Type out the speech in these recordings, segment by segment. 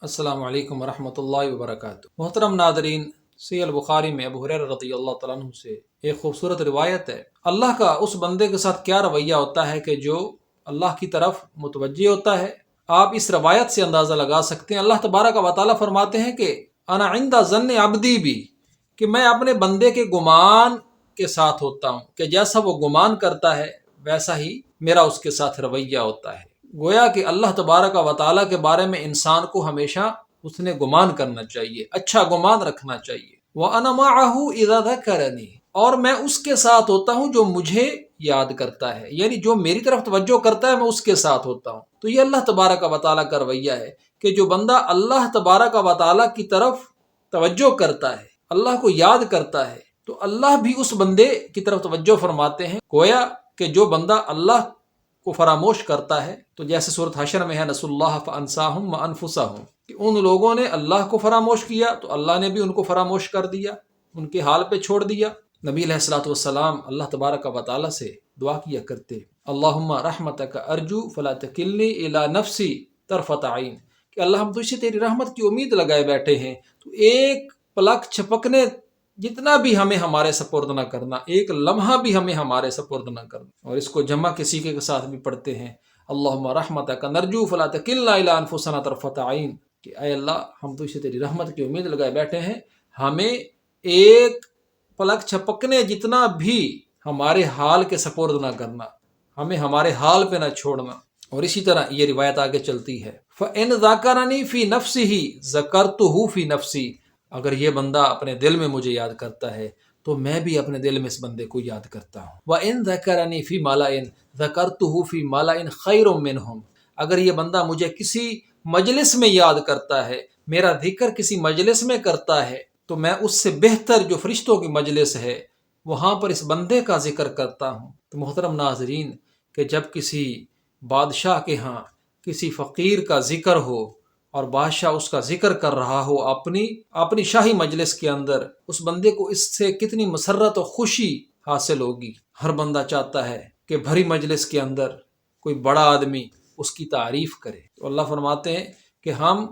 السلام علیکم ورحمۃ اللہ وبرکاتہ۔ محترم ناظرین، صحیح البخاری میں ابو ہریرہ رضی اللہ تعالیٰ عنہ سے ایک خوبصورت روایت ہے۔ اللہ کا اس بندے کے ساتھ کیا رویہ ہوتا ہے کہ جو اللہ کی طرف متوجہ ہوتا ہے۔ آپ اس روایت سے اندازہ لگا سکتے ہیں۔ اللہ تبارک و تعالیٰ فرماتے ہیں کہ انا عند ظن عبدی بھی، کہ میں اپنے بندے کے گمان کے ساتھ ہوتا ہوں، کہ جیسا وہ گمان کرتا ہے ویسا ہی میرا اس کے ساتھ رویہ ہوتا ہے۔ گویا کہ اللہ تبارک و تعالیٰ کے بارے میں انسان کو ہمیشہ اس نے گمان کرنا چاہیے، اچھا گمان رکھنا چاہیے۔ وَأَنَا مَعَهُ إِذَا ذَكَرَنِي، اور میں اس کے ساتھ ہوتا ہوں جو مجھے یاد کرتا ہے، یعنی جو میری طرف توجہ کرتا ہے میں اس کے ساتھ ہوتا ہوں۔ تو یہ اللہ تبارک و تعالیٰ کا رویہ ہے کہ جو بندہ اللہ تبارک و تعالیٰ کی طرف توجہ کرتا ہے، اللہ کو یاد کرتا ہے، تو اللہ بھی اس بندے کی طرف توجہ فرماتے ہیں۔ گویا کہ جو بندہ اللہ کو فراموش کرتا ہے، تو جیسے سورۃ حشر میں ہے نسوا اللہ فانساہم وانفسہم، کہ ان لوگوں نے اللہ کو فراموش کیا تو اللہ نے بھی ان کو فراموش کر دیا، ان کے حال پہ چھوڑ دیا۔ نبی علیہ الصلوۃ والسلام اللہ تبارک و تعالیٰ سے دعا کیا کرتے، اللہم رحمتک ارجو فلا تکلنی الی نفسی طرفۃ عین، کہ اللہ ہم تجھ سے تیری رحمت کی امید لگائے بیٹھے ہیں، تو ایک پلک چھپکنے جتنا بھی ہمیں ہمارے سپرد نہ کرنا، ایک لمحہ بھی ہمیں ہمارے سپرد نہ کرنا۔ اور اس کو جمع کے سیغے کے ساتھ بھی پڑھتے ہیں، اللہم رحمتک نرجو فلا تکلنا الی انفسنا طرفۃ عین، کہ اے اللہ ہم تجھ سے تیری رحمت کی امید لگائے بیٹھے ہیں، ہمیں ایک پلک چھپکنے جتنا بھی ہمارے حال کے سپرد نہ کرنا، ہمیں ہمارے حال پہ نہ چھوڑنا۔ اور اسی طرح یہ روایت آگے چلتی ہے، فَإِنْ ذَكَرَنِي فِي نَفْسِهِ ذَكَرْتُهُ فِي نَفْسِي، اگر یہ بندہ اپنے دل میں مجھے یاد کرتا ہے تو میں بھی اپنے دل میں اس بندے کو یاد کرتا ہوں۔ وَإِنْ ذَكَرَنِي فِي مَلَئٍ ذَكَرْتُهُ فِي مَلَئٍ خَيْرٌ مِّنْهُمْ، اگر یہ بندہ مجھے کسی مجلس میں یاد کرتا ہے، میرا ذکر کسی مجلس میں کرتا ہے، تو میں اس سے بہتر جو فرشتوں کی مجلس ہے وہاں پر اس بندے کا ذکر کرتا ہوں۔ تو محترم ناظرین، کہ جب کسی بادشاہ کے ہاں کسی فقیر کا ذکر ہو اور بادشاہ اس کا ذکر کر رہا ہو اپنی شاہی مجلس کے اندر، اس بندے کو اس سے کتنی مسرت و خوشی حاصل ہوگی۔ ہر بندہ چاہتا ہے کہ بھری مجلس کے اندر کوئی بڑا آدمی اس کی تعریف کرے، تو اللہ فرماتے ہیں کہ ہم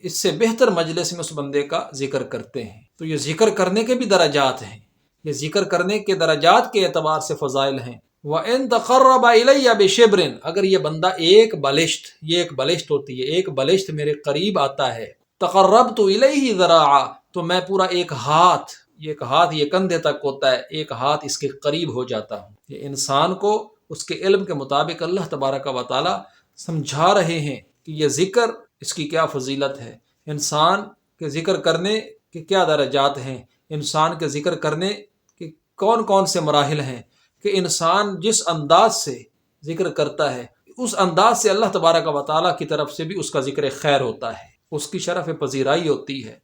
اس سے بہتر مجلس میں اس بندے کا ذکر کرتے ہیں۔ تو یہ ذکر کرنے کے بھی درجات ہیں، یہ ذکر کرنے کے درجات کے اعتبار سے فضائل ہیں۔ وَإِن تَقَرَّبَ إِلَيَّ بِشِبْرٍ، اگر یہ بندہ ایک بلشت، یہ ایک بلشت ہوتی ہے، ایک بلشت میرے قریب آتا ہے، تقربت الیہ ذراعا، تو میں پورا ایک ہاتھ یہ کندھے تک ہوتا ہے، ایک ہاتھ اس کے قریب ہو جاتا ہوں۔ یہ انسان کو اس کے علم کے مطابق اللہ تبارک و تعالی سمجھا رہے ہیں کہ یہ ذکر اس کی کیا فضیلت ہے، انسان کے ذکر کرنے کے کیا درجات ہیں، انسان کے ذکر کرنے کے کون کون سے مراحل ہیں، کہ انسان جس انداز سے ذکر کرتا ہے اس انداز سے اللہ تبارک و تعالیٰ کی طرف سے بھی اس کا ذکر خیر ہوتا ہے، اس کی شرف پذیرائی ہوتی ہے،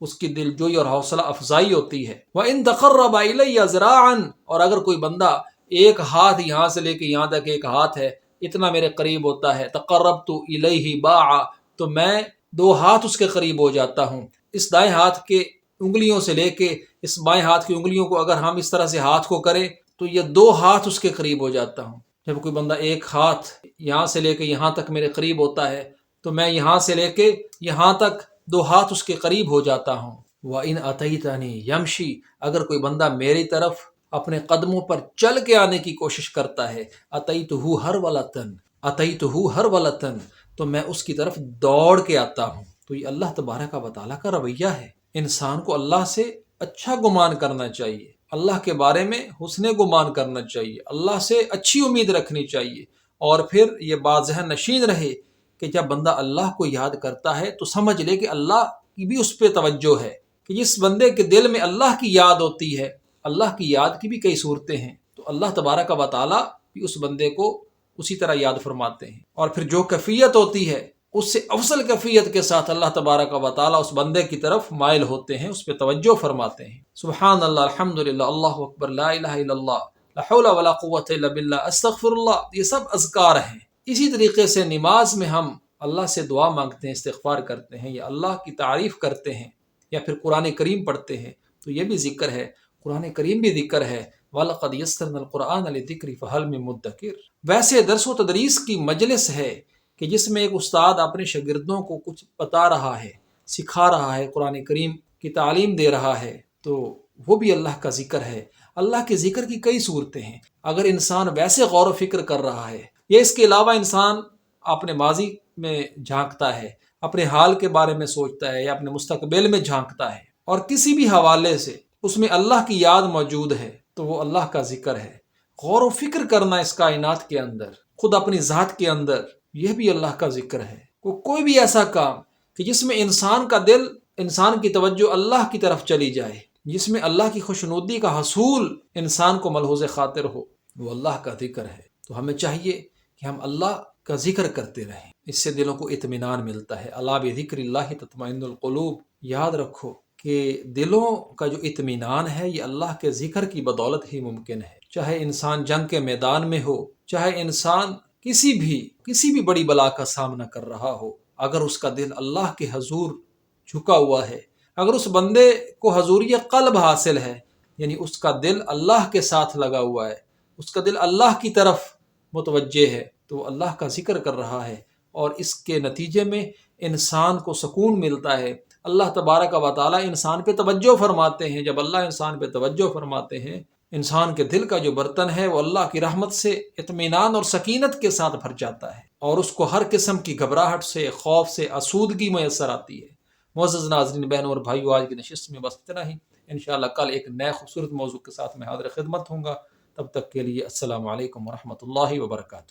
اس کی دلجوئی اور حوصلہ افزائی ہوتی ہے۔ وَإِن تَقَرَّبَ إِلَيَّ ذِرَاعًا، اور اگر کوئی بندہ ایک ہاتھ یہاں سے لے کے یہاں تک ایک ہاتھ ہے، اتنا میرے قریب ہوتا ہے، تقربت الیہ باعا، تو میں 2 ہاتھ اس کے قریب ہو جاتا ہوں۔ اس دائیں ہاتھ کے انگلیوں سے لے کے اس بائیں ہاتھ کی انگلیوں کو اگر ہم اس طرح سے ہاتھ کو کریں تو یہ 2 ہاتھ اس کے قریب ہو جاتا ہوں۔ جب کوئی بندہ ایک ہاتھ یہاں سے لے کے یہاں تک میرے قریب ہوتا ہے تو میں یہاں سے لے کے یہاں تک 2 ہاتھ اس کے قریب ہو جاتا ہوں۔ وَإِنْ أَتَيْتَنِي يَمْشِي، اگر کوئی بندہ میری طرف اپنے قدموں پر چل کے آنے کی کوشش کرتا ہے، أَتَيْتُهُ هَرْوَلَةً، تو میں اس کی طرف دوڑ کے آتا ہوں۔ تو یہ اللہ تبارک و تعالیٰ کا رویہ ہے۔ انسان کو اللہ سے اچھا گمان کرنا چاہیے، اللہ کے بارے میں حسن گمان کرنا چاہیے، اللہ سے اچھی امید رکھنی چاہیے، اور پھر یہ بات ذہن نشین رہے کہ جب بندہ اللہ کو یاد کرتا ہے تو سمجھ لے کہ اللہ کی بھی اس پہ توجہ ہے، کہ جس بندے کے دل میں اللہ کی یاد ہوتی ہے، اللہ کی یاد کی بھی کئی صورتیں ہیں، تو اللہ تبارک و تعالیٰ بھی اس بندے کو اسی طرح یاد فرماتے ہیں، اور پھر جو کیفیت ہوتی ہے اس سے افضل کیفیت کے ساتھ اللہ تبارک و تعالیٰ اس بندے کی طرف مائل ہوتے ہیں، اس پہ توجہ فرماتے ہیں۔ سبحان اللہ، الحمدللہ، اللہ اکبر، لا الہ الا اللہ، لا حول ولا قوت الا باللہ، استغفر اللہ، یہ سب اذکار ہیں۔ اسی طریقے سے نماز میں ہم اللہ سے دعا مانگتے ہیں، استغفار کرتے ہیں، یا اللہ کی تعریف کرتے ہیں، یا پھر قرآن کریم پڑھتے ہیں، تو یہ بھی ذکر ہے، قرآن کریم بھی ذکر ہے۔ وَلَقَدْ يَسَّرْنَا الْقُرْآنَ لِلذِّكْرِ فَهَلْ مِن مُدَّكِرٍ، ویسے درس و تدریس کی مجلس ہے، کہ جس میں ایک استاد اپنے شاگردوں کو کچھ بتا رہا ہے، سکھا رہا ہے، قرآن کریم کی تعلیم دے رہا ہے، تو وہ بھی اللہ کا ذکر ہے۔ اللہ کے ذکر کی کئی صورتیں ہیں۔ اگر انسان ویسے غور و فکر کر رہا ہے یا اس کے علاوہ انسان اپنے ماضی میں جھانکتا ہے، اپنے حال کے بارے میں سوچتا ہے یا اپنے مستقبل میں جھانکتا ہے اور کسی بھی حوالے سے اس میں اللہ کی یاد موجود ہے، تو وہ اللہ کا ذکر ہے۔ غور و فکر کرنا اس کائنات کے اندر، خود اپنی ذات کے اندر، یہ بھی اللہ کا ذکر ہے۔ کوئی بھی ایسا کام کہ جس میں انسان کا دل، انسان کی توجہ اللہ کی طرف چلی جائے، جس میں اللہ کی خوشنودی کا حصول انسان کو ملحوظ خاطر ہو، وہ اللہ کا ذکر ہے۔ تو ہمیں چاہیے کہ ہم اللہ کا ذکر کرتے رہیں، اس سے دلوں کو اطمینان ملتا ہے۔ الا بذکر اللہ تطمئن القلوب، یاد رکھو کہ دلوں کا جو اطمینان ہے یہ اللہ کے ذکر کی بدولت ہی ممکن ہے۔ چاہے انسان جنگ کے میدان میں ہو، چاہے انسان کسی بھی بڑی بلا کا سامنا کر رہا ہو، اگر اس کا دل اللہ کے حضور جھکا ہوا ہے، اگر اس بندے کو حضوری قلب حاصل ہے، یعنی اس کا دل اللہ کے ساتھ لگا ہوا ہے، اس کا دل اللہ کی طرف متوجہ ہے، تو وہ اللہ کا ذکر کر رہا ہے، اور اس کے نتیجے میں انسان کو سکون ملتا ہے۔ اللہ تبارک و تعالیٰ انسان پہ توجہ فرماتے ہیں۔ جب اللہ انسان پہ توجہ فرماتے ہیں، انسان کے دل کا جو برتن ہے وہ اللہ کی رحمت سے اطمینان اور سکینت کے ساتھ بھر جاتا ہے، اور اس کو ہر قسم کی گھبراہٹ سے، خوف سے آسودگی میسر آتی ہے۔ معزز ناظرین، بہنوں اور بھائیو، آج کی نشست میں بس اتنا ہی۔ انشاءاللہ کل ایک نئے خوبصورت موضوع کے ساتھ میں حاضر خدمت ہوں گا۔ تب تک کے لیے السلام علیکم ورحمۃ اللہ وبرکاتہ۔